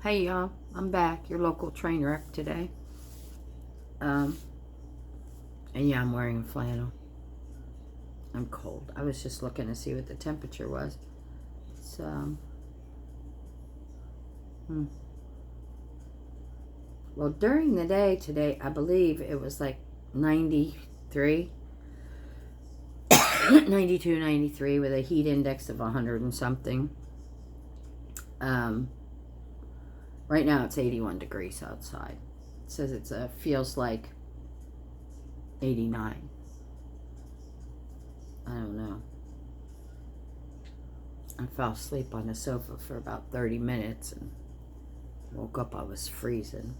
Hey y'all, I'm back, your local train wreck today. And yeah, I'm wearing a flannel. I'm cold. I was just looking to see what the temperature was. It's well, during the day today, I believe it was like 93, 92, 93 with a heat index of 100 and something. Right now it's 81 degrees outside. It says it's feels like 89. I don't know. I fell asleep on the sofa for about 30 minutes and woke up, I was freezing.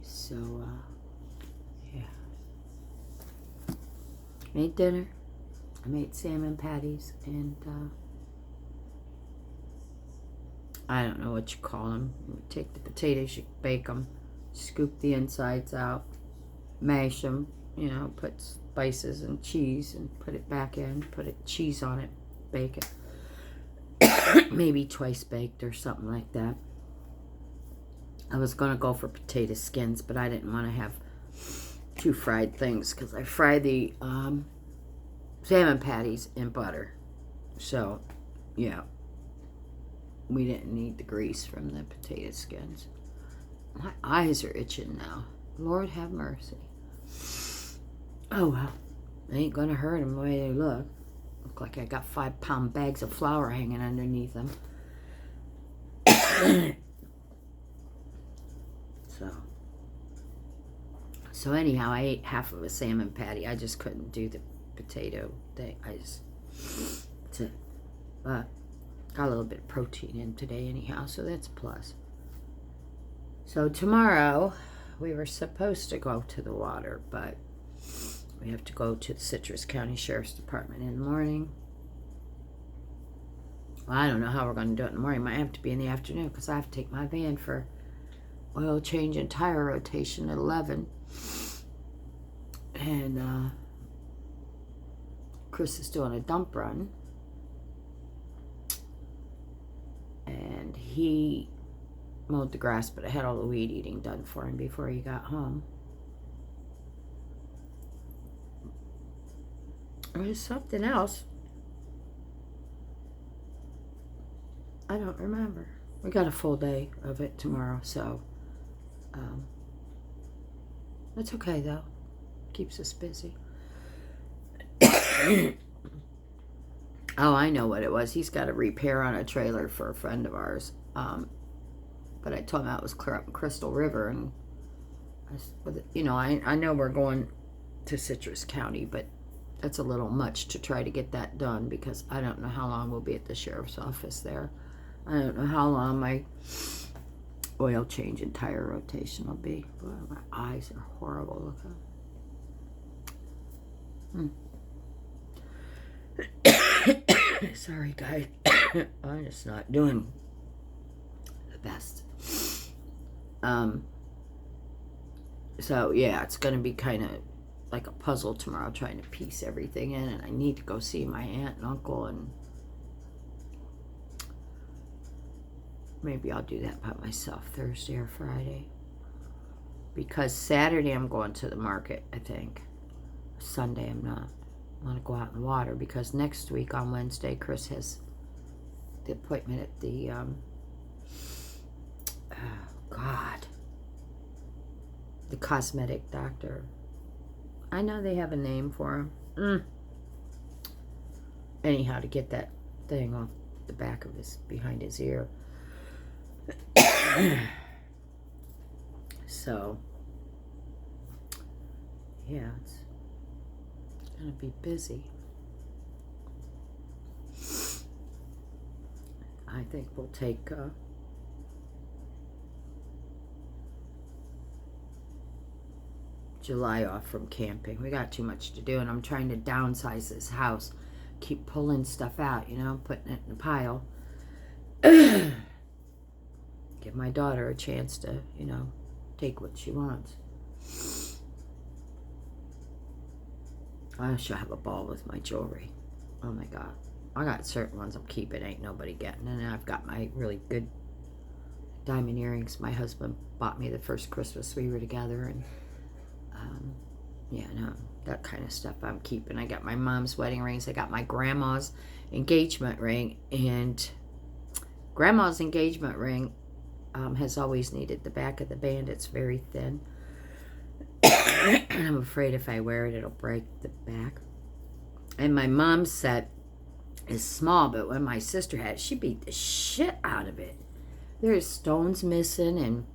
So, yeah. Made dinner. I made salmon patties and, I don't know what you call them. You take the potatoes, you bake them, scoop the insides out, mash them, put spices and cheese and put it back in, cheese on it, bake it. Maybe twice baked or something like that. I was going to go for potato skins, but I didn't want to have two fried things because I fry the salmon patties in butter. So, yeah. We didn't need the grease from the potato skins. My eyes are itching now. Lord have mercy. Oh, well. They ain't going to hurt them the way they look. Look like I got 5-pound bags of flour hanging underneath them. So anyhow, I ate half of a salmon patty. I just couldn't do the potato thing. But got a little bit of protein in today anyhow, so that's a plus. So tomorrow, we were supposed to go to the water, but we have to go to the Citrus County Sheriff's Department in the morning. Well, I don't know how we're going to do it in the morning. It might have to be in the afternoon because I have to take my van for oil change and tire rotation at 11. And Chris is doing a dump run. And he mowed the grass, but I had all the weed eating done for him before he got home. There's something else. I don't remember. We got a full day of it tomorrow, so that's okay though. Keeps us busy. Oh, I know what it was. He's got a repair on a trailer for a friend of ours. But I told him that was clear up in Crystal River, and I know we're going to Citrus County, but that's a little much to try to get that done because I don't know how long we'll be at the sheriff's office there. I don't know how long my oil change and tire rotation will be. Boy, my eyes are horrible looking. Sorry, guys. I'm just not doing the best. So, yeah, it's going to be kind of like a puzzle tomorrow trying to piece everything in. And I need to go see my aunt and uncle. And maybe I'll do that by myself Thursday or Friday. Because Saturday I'm going to the market, I think. Sunday I'm not. I want to go out in the water because next week on Wednesday, Chris has the appointment at the, the cosmetic doctor. I know they have a name for him. Anyhow, to get that thing off the back of behind his ear. So, yeah, it's gonna be busy. I think we'll take July off from camping. We got too much to do, and I'm trying to downsize this house. Keep pulling stuff out, putting it in a pile. Give my daughter a chance to, take what she wants. I should have a ball with my jewelry. Oh my God. I got certain ones I'm keeping, ain't nobody getting. And I've got my really good diamond earrings my husband bought me the first Christmas we were together. And yeah, no, that kind of stuff I'm keeping. I got my mom's wedding rings. I got my grandma's engagement ring. And grandma's engagement ring has always needed the back of the band. It's very thin. I'm afraid if I wear it, it'll break the back. And my mom's set is small, but when my sister had it, she beat the shit out of it. There's stones missing and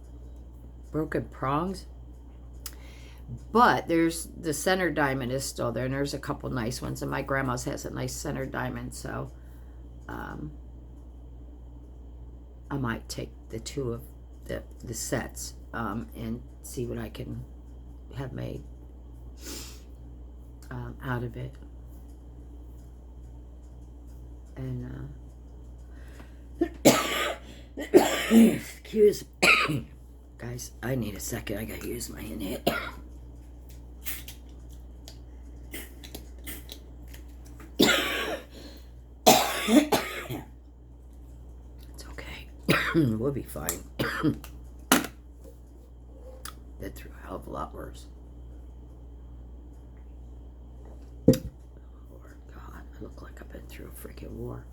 broken prongs. But there's the center diamond is still there, and there's a couple nice ones. And my grandma's has a nice center diamond, so I might take the two of the sets and see what I can have made out of it. And excuse me. Guys, I need a second. I gotta use my inhale. It's okay. We'll be fine. Been through a hell of a lot worse. Lord God, I look like I've been through a freaking war.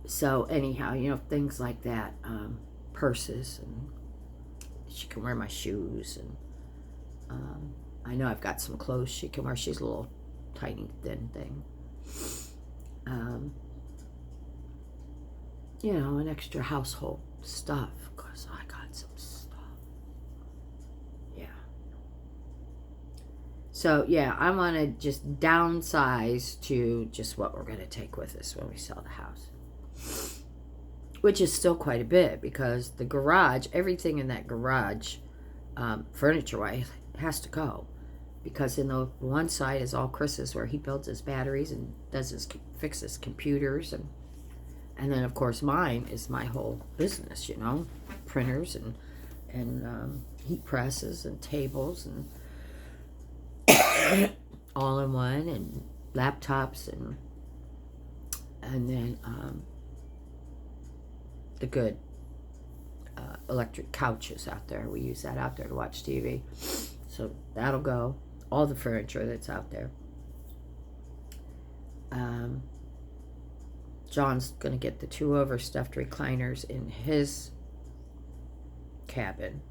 So anyhow, you know, things like that, purses, and she can wear my shoes, and I know I've got some clothes she can wear. She's a little tiny thin thing. You know, an extra household stuff, because I got some stuff. Yeah. So yeah, I want to just downsize to just what we're going to take with us when we sell the house. Which is still quite a bit, because the garage, everything in that garage, furniture-wise, has to go. Because in the one side is all Chris's, where he builds his batteries and fixes computers, and then of course mine is my whole business, you know, printers and heat presses and tables and all in one, and laptops, and then the good electric couches out there. We use that out there to watch TV. So that'll go. All the furniture that's out there. John's going to get the 2 overstuffed recliners in his cabin.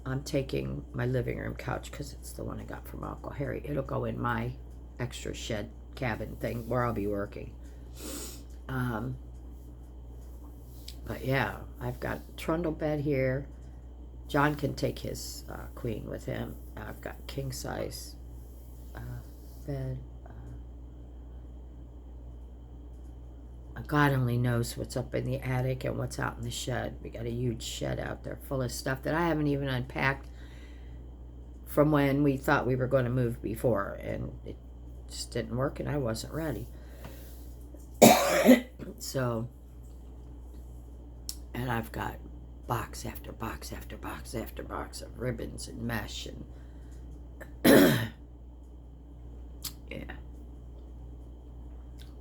I'm taking my living room couch, because it's the one I got from Uncle Harry. It'll go in my extra shed cabin thing where I'll be working. But yeah, I've got a trundle bed here. John can take his queen with him. I've got king size bed. God only knows what's up in the attic and what's out in the shed. We got a huge shed out there full of stuff that I haven't even unpacked from when we thought we were going to move before, and it just didn't work, and I wasn't ready. So, and I've got box after box after box after box of ribbons and mesh, and yeah.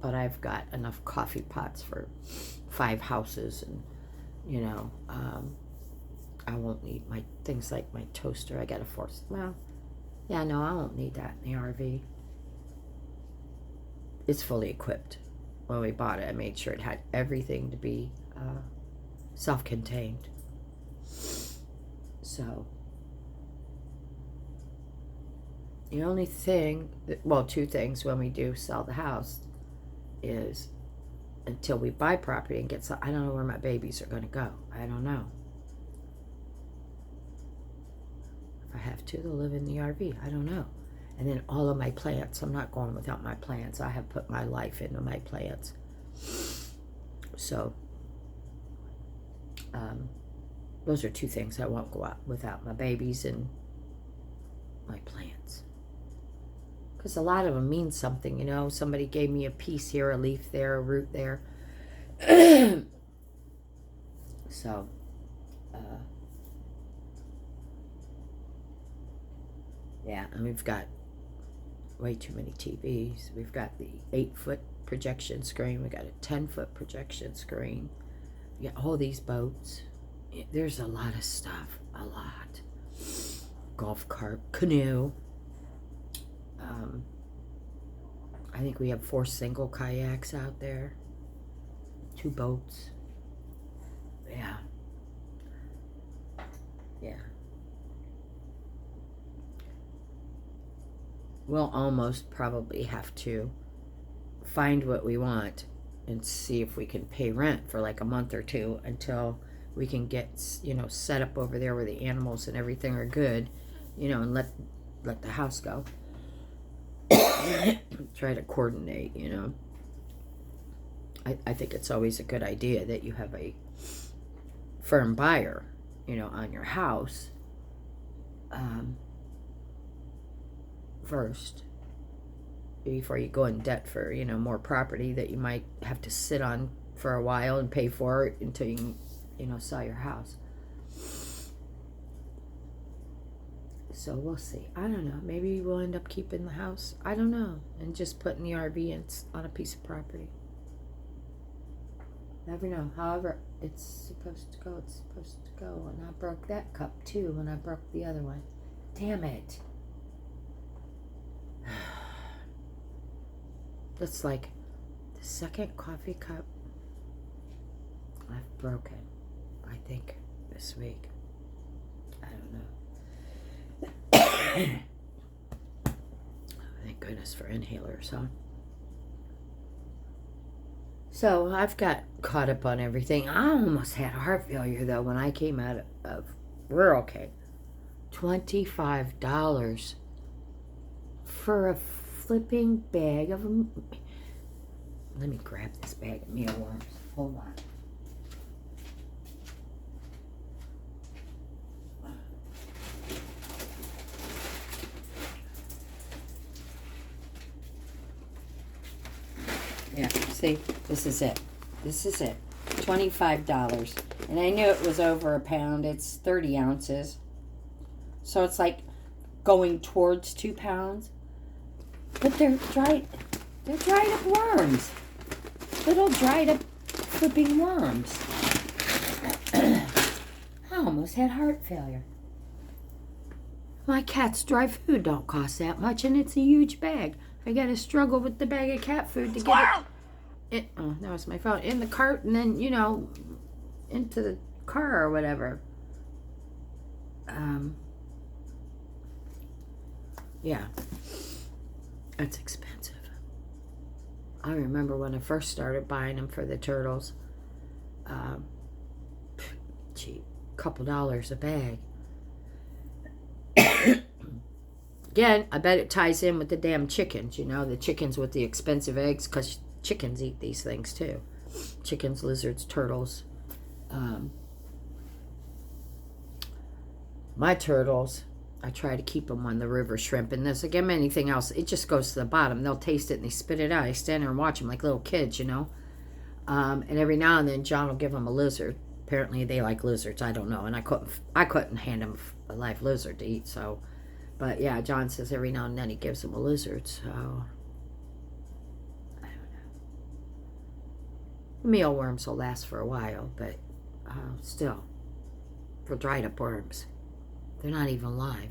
But I've got enough coffee pots for 5 houses, and you know, I won't need my things like my toaster. I got a force. Well, yeah, no, I won't need that in the RV. It's fully equipped. When we bought it, I made sure it had everything to be self-contained. So the only thing, well, 2 things when we do sell the house is, until we buy property and get some, I don't know where my babies are going to go. I don't know. If I have to, they'll live in the RV. I don't know. And then all of my plants. I'm not going without my plants. I have put my life into my plants. So, those are 2 things I won't go out without: my babies and my plants. Because a lot of them mean something, you know. Somebody gave me a piece here, a leaf there, a root there. So, yeah, and we've got way too many TVs. We've got the 8-foot projection screen. We got a 10-foot projection screen. We got all these boats. There's a lot of stuff. A lot. Golf cart, canoe. I think we have 4 single kayaks out there. 2 boats. Yeah. Yeah. We'll almost probably have to find what we want and see if we can pay rent for like a month or 2 until we can get, you know, set up over there where the animals and everything are good, you know, and let the house go. Try to coordinate, you know. I think it's always a good idea that you have a firm buyer, you know, on your house first, before you go in debt for, you know, more property that you might have to sit on for a while and pay for it until you can, you know, sell your house. So we'll see. I don't know. Maybe we'll end up keeping the house. I don't know. And just putting the RV on a piece of property. Never know. However it's supposed to go, it's supposed to go. And I broke that cup too when I broke the other one. Damn it. That's like the second coffee cup I've broken, I think, this week. I don't know. Thank goodness for inhalers, huh? So I've got caught up on everything. I almost had heart failure though when I came out of Rural King. $25 for a flipping bag of them. Let me grab this bag of mealworms. Hold on. Yeah, see, this is it. This is it. $25. And I knew it was over a pound. It's 30 ounces. So it's like going towards 2 pounds. But they're dried up worms. Little dried up flipping worms. I almost had heart failure. My cat's dry food don't cost that much, and it's a huge bag. I gotta struggle with the bag of cat food to get it. Oh, that was my phone. In the cart, and then, you know, into the car or whatever. Yeah. It's expensive. I remember when I first started buying them for the turtles. Cheap. Couple dollars a bag. Again, I bet it ties in with the damn chickens, you know, the chickens with the expensive eggs, because chickens eat these things too. Chickens, lizards, turtles. My turtles, I try to keep them on the river shrimp, and there's, again, anything else, it just goes to the bottom. They'll taste it and they spit it out. I stand there and watch them like little kids, you know. And every now and then John will give them a lizard. Apparently they like lizards. I don't know, and I couldn't hand them a live lizard to eat. So, but yeah, John says every now and then he gives them a lizard. So I don't know. Mealworms will last for a while, but still, for dried up worms, they're not even live.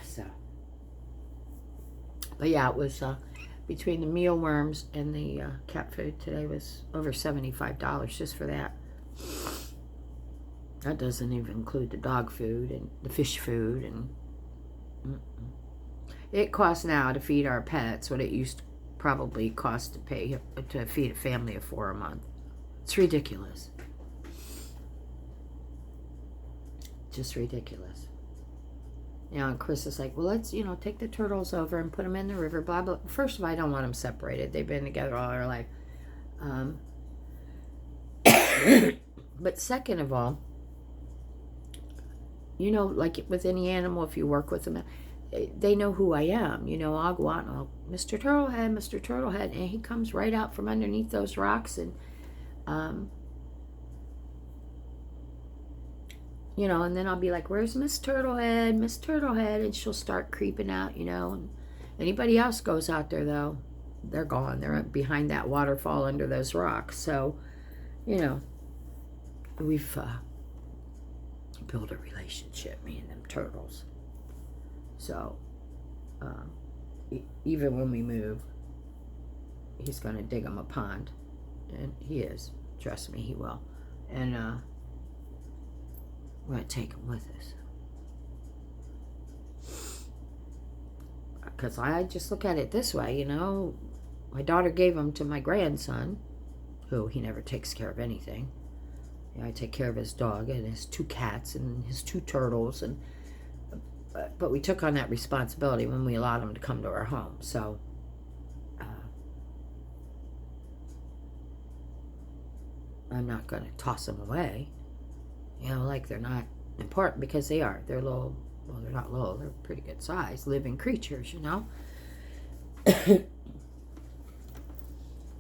So, but yeah, it was between the mealworms and the cat food today was over $75 just for that. That doesn't even include the dog food and the fish food, and it costs now to feed our pets what it used to probably cost to pay to feed a family of 4 a month. It's ridiculous. Just ridiculous. You know, and Chris is like, well, let's, you know, take the turtles over and put them in the river, blah, blah. First of all, I don't want them separated. They've been together all their life. But second of all, you know, like with any animal, if you work with them, they know who I am. You know, I'll go out and I'll, Mr. Turtlehead, Mr. Turtlehead, and he comes right out from underneath those rocks, and you know, and then I'll be like, where's Miss Turtlehead, Miss Turtlehead? And she'll start creeping out, you know, and Anybody else goes out there, though, they're gone. They're behind that waterfall under those rocks. So, you know, we've built a relationship, me and them turtles. So, even when we move, he's going to dig him a pond. And he is. Trust me, he will. And we're going to take him with us. Because I just look at it this way, you know. My daughter gave him to my grandson, who he never takes care of anything. You know, I take care of his dog and his 2 cats and his 2 turtles. But we took on that responsibility when we allowed him to come to our home. So, I'm not going to toss them away. You know, like they're not important, because they are. They're little. Well, they're not little, they're pretty good size, living creatures, you know.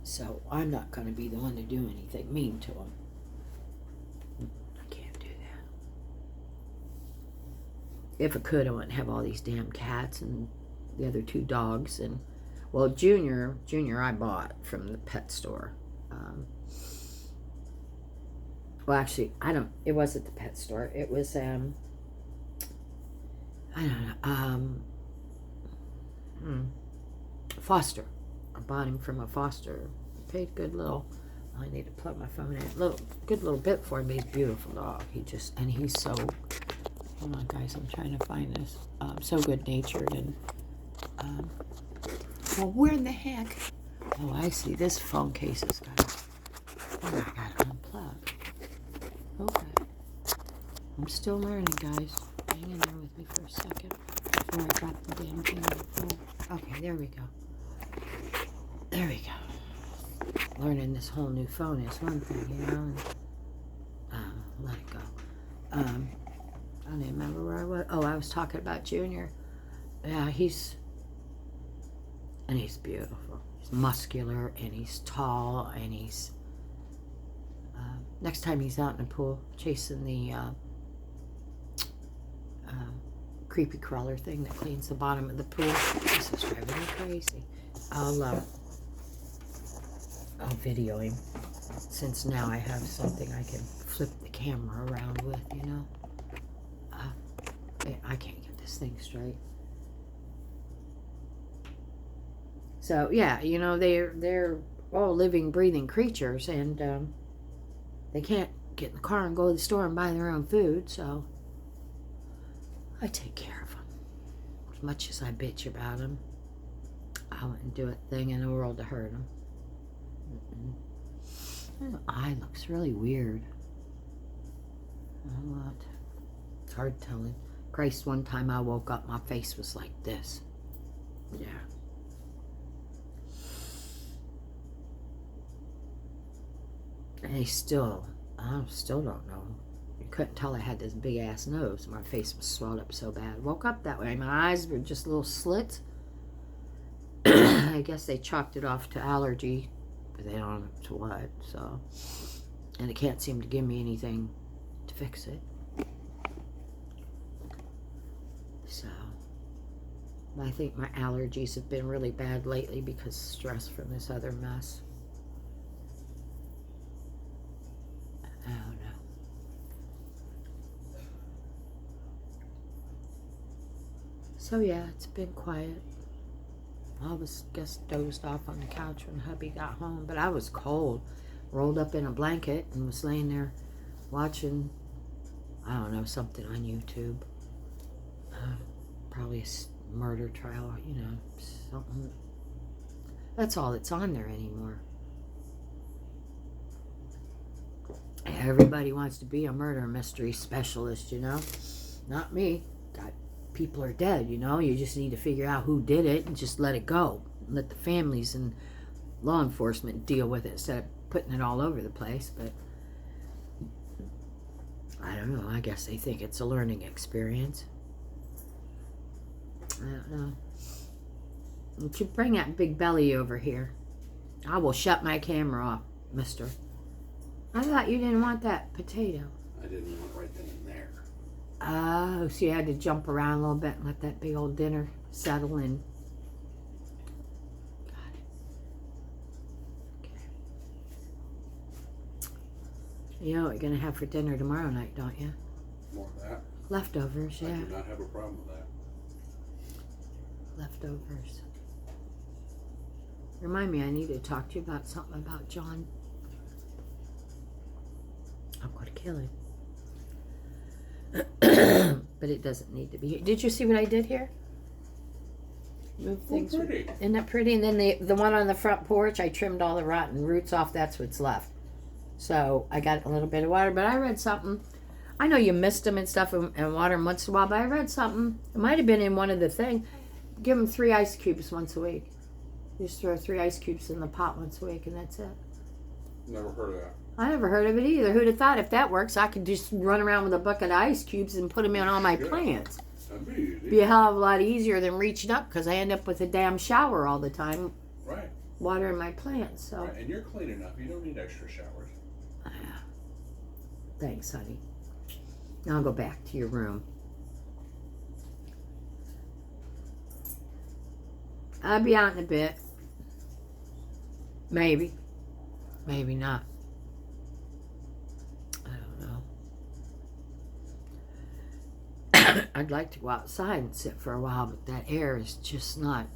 So I'm not going to be the one to do anything mean to them. I can't do that. If I could, I wouldn't have all these damn cats and the other 2 dogs. And, well, Junior I bought from the pet store. Well, actually, it wasn't the pet store. It was, I don't know, foster. I bought him from a foster. Paid good little, I need to plug my phone in. Good little bit for him. He's a beautiful dog. And he's so, hold on guys, I'm trying to find this. So good natured and, well, where in the heck? Oh, I see. This phone case is got, oh, I got to unplug. Okay. I'm still learning, guys. Hang in there with me for a second before I drop the damn thing on the floor. Okay, there we go. There we go. Learning this whole new phone is one thing, you know. And, let it go. I don't even remember where I was. Oh, I was talking about Junior. Yeah, he's beautiful. He's muscular and he's tall and he's. Next time he's out in the pool chasing the creepy crawler thing that cleans the bottom of the pool. This is driving me crazy. I'll video him, since now I have something I can flip the camera around with, you know. I can't get this thing straight. So yeah, you know, they're all living, breathing creatures, and they can't get in the car and go to the store and buy their own food, so I take care of them. As much as I bitch about them, I wouldn't do a thing in the world to hurt them. The eye looks really weird. What? It's hard telling. Christ, one time I woke up, my face was like this. Yeah. And I still don't know. You couldn't tell I had this big ass nose. My face was swelled up so bad. Woke up that way. My eyes were just little slits. I guess they chalked it off to allergy, but they don't know to what. So, and it can't seem to give me anything to fix it. So, I think my allergies have been really bad lately because of stress from this other mess. I don't know. So yeah, it's been quiet. I was just dozed off on the couch when hubby got home, but I was cold, rolled up in a blanket and was laying there watching, I don't know, something on YouTube. Probably a murder trial, you know, something. That's all that's on there anymore. Everybody wants to be a murder mystery specialist, you know. Not me. People are dead, you know. You just need to figure out who did it and just let it go. Let the families and law enforcement deal with it instead of putting it all over the place. But I don't know. I guess they think it's a learning experience. I don't know. Would you bring that big belly over here? I will shut my camera off, mister. I thought you didn't want that potato. I didn't want it right then and there. Oh, so you had to jump around a little bit and let that big old dinner settle in. You know what you're going to have for dinner tomorrow night, don't you? More of that. Leftovers, I yeah. do not have a problem with that. Leftovers. Remind me, I need to talk to you about something about John. I'm going to kill him. But it doesn't need to be. Did you see what I did here? Move things. Pretty. Isn't that pretty? And then the one on the front porch, I trimmed all the rotten roots off. That's what's left. So I got a little bit of water. But I read something. I know you missed them and stuff and water them once in a while. But I read something. It might have been in one of the things. Give them 3 ice cubes once a week. Just throw 3 ice cubes in the pot once a week, and that's it. Never heard of that. I never heard of it either. Who'd have thought if that works, I could just run around with a bucket of ice cubes and put them in all my plants. That'd be easy. Be a hell of a lot easier than reaching up because I end up with a damn shower all the time Right. watering my plants. So Right. And you're clean enough. You don't need extra showers. Thanks, honey. Now I'll go back to your room. I'll be out in a bit. Maybe. Maybe not. I don't know. I'd like to go outside and sit for a while, but that air is just not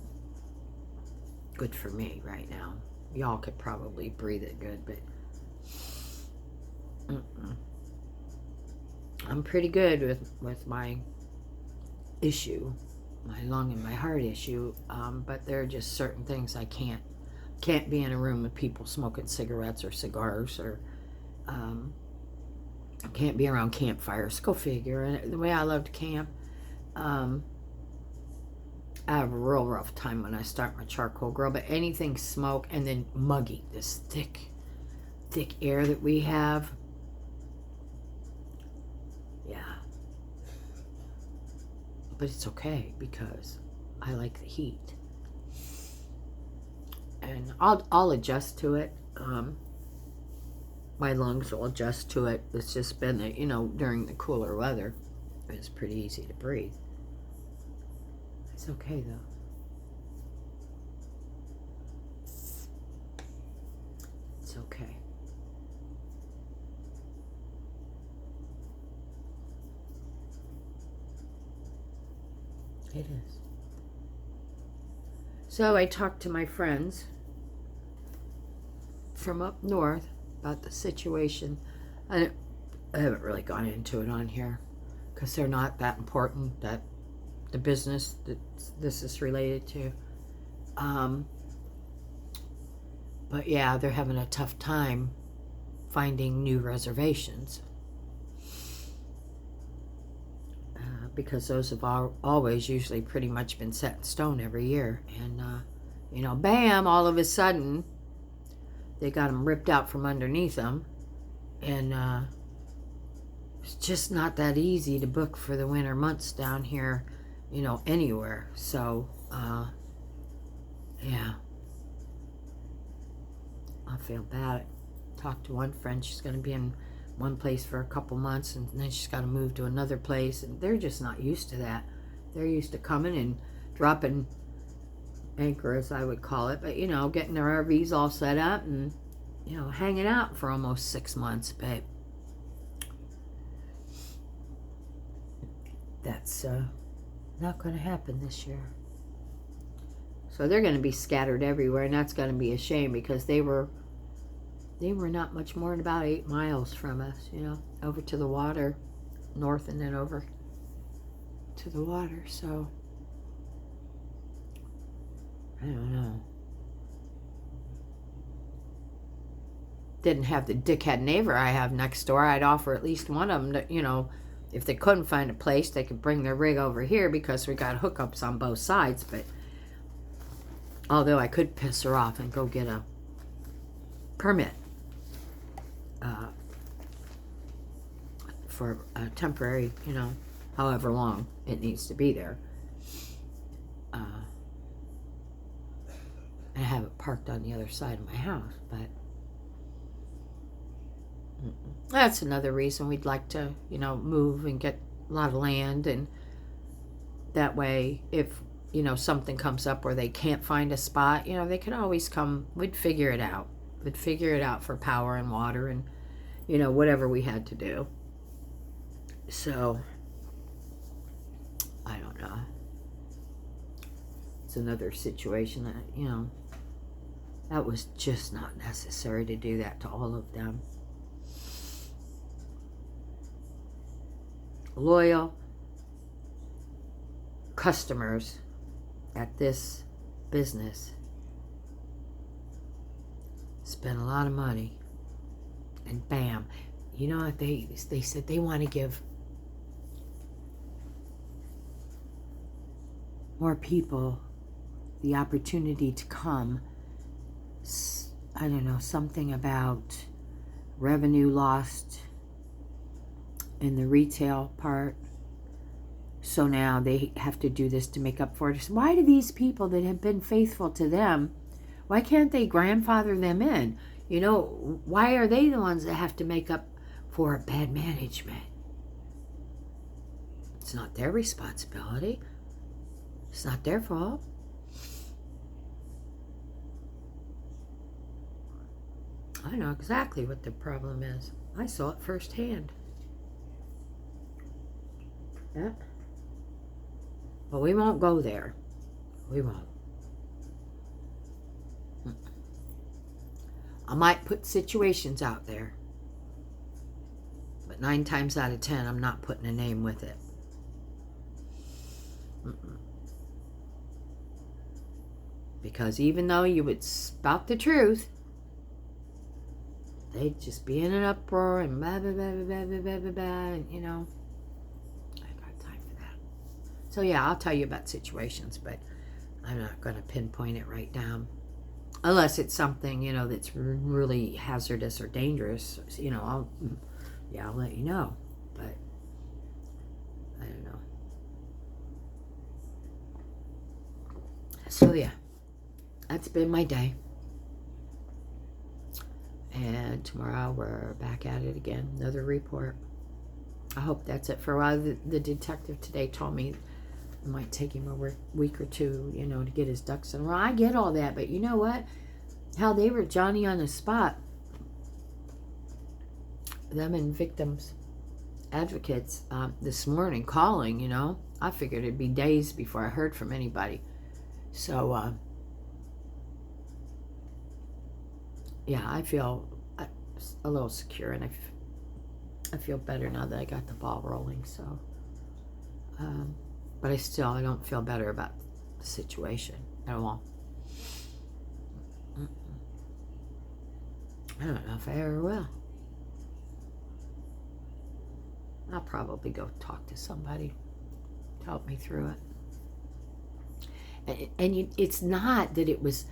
good for me right now. Y'all could probably breathe it good, but I'm pretty good with my issue, my lung and my heart issue, but there are just certain things I can't be in a room with people smoking cigarettes or cigars, or I can't be around campfires. Go figure. And the way I love to camp, I have a real rough time when I start my charcoal grill, but anything smoke and then muggy, this thick air that we have. Yeah. But it's okay because I like the heat. And I'll adjust to it. My lungs will adjust to it. It's just been that, during the cooler weather, it's pretty easy to breathe. It's okay though. It's okay. It is. So I talked to my friends from up north about the situation. I haven't really gone into it on here because they're not that important, that the business that this is related to. But yeah, they're having a tough time finding new reservations. Because those have always usually pretty much been set in stone every year. And, bam, all of a sudden, they got them ripped out from underneath them. And it's just not that easy to book for the winter months down here, anywhere. So, yeah. I feel bad. I talked to one friend. She's going to be in one place for a couple months, and then she's got to move to another place, and they're just not used to that. They're used to coming and dropping anchor, as I would call it, but getting their RVs all set up and hanging out for almost 6 months. But that's not going to happen this year. So they're going to be scattered everywhere, and that's going to be a shame because they were not much more than about 8 miles from us, over to the water, north, and then over to the water. So, I don't know. Didn't have the dickhead neighbor I have next door. I'd offer at least one of them to, if they couldn't find a place, they could bring their rig over here because we got hookups on both sides. But, although I could piss her off and go get a permit. For a temporary, however long it needs to be there. I have it parked on the other side of my house, but that's another reason we'd like to, move and get a lot of land, and that way, if, something comes up where they can't find a spot, they could always come. We'd figure it out. We'd figure it out for power and water and you know, whatever we had to do. So, I don't know. It's another situation that, you know, that was just not necessary to do that to all of them. Loyal customers at this business spend a lot of money, and bam, you know what they said they want to give more people the opportunity to come. I don't know, something about revenue lost in the retail part. So now they have to do this to make up for it. Why do these people that have been faithful to them, why can't they grandfather them in? You know, why are they the ones that have to make up for bad management? It's not their responsibility. It's not their fault. I know exactly what the problem is. I saw it firsthand. Yeah. But we won't go there. We won't. I might put situations out there, but 9 times out of 10, I'm not putting a name with it. Because even though you would spout the truth, they'd just be in an uproar and blah, blah, blah, blah, blah, blah, blah, blah, and, you know, I got time for that. So, yeah, I'll tell you about situations, but I'm not going to pinpoint it right down. Unless it's something, you know, that's really hazardous or dangerous, you know, I'll let you know. But, I don't know. So, yeah, that's been my day. And tomorrow we're back at it again. Another report. I hope that's it for a while. The detective today told me it might take him a week or two, you know, to get his ducks in a row. I get all that, but you know what? How they were Johnny on the spot. Them and victims advocates this morning calling, you know. I figured it'd be days before I heard from anybody. So, yeah, I feel a little secure, and I feel better now that I got the ball rolling. So, but I don't feel better about the situation at all. I don't know if I ever will. I'll probably go talk to somebody to help me through it. And it's not that it was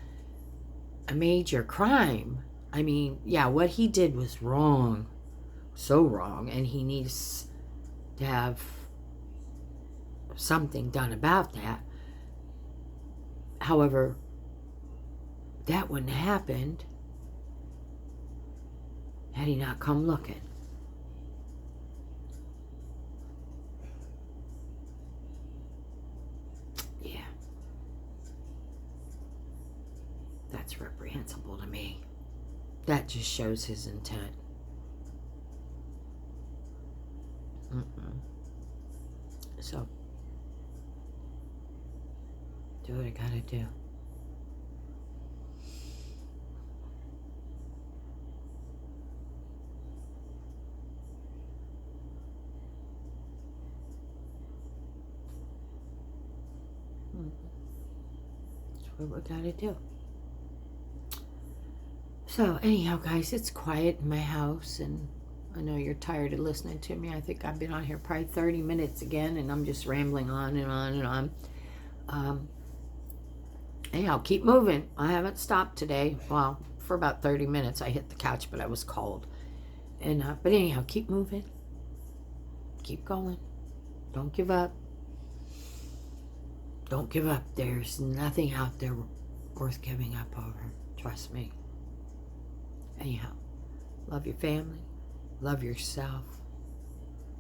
a major crime. I mean, yeah, what he did was wrong. So wrong. And he needs to have something done about that. However, that wouldn't have happened had he not come looking. Yeah. That's reprehensible to me. That just shows his intent. So, do what I gotta do. That's what we gotta do. So, anyhow, guys, it's quiet in my house, and I know you're tired of listening to me. I think I've been on here probably 30 minutes again, and I'm just rambling on and on and on. Anyhow, keep moving. I haven't stopped today. Well, for about 30 minutes, I hit the couch, but I was cold. And but anyhow, keep moving. Keep going. Don't give up. Don't give up. There's nothing out there worth giving up over. Trust me. Anyhow, love your family. Love yourself.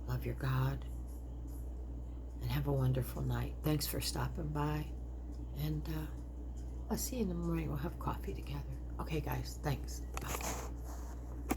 Love your God. And have a wonderful night. Thanks for stopping by. And I'll see you in the morning. We'll have coffee together. Okay, guys. Thanks. Bye.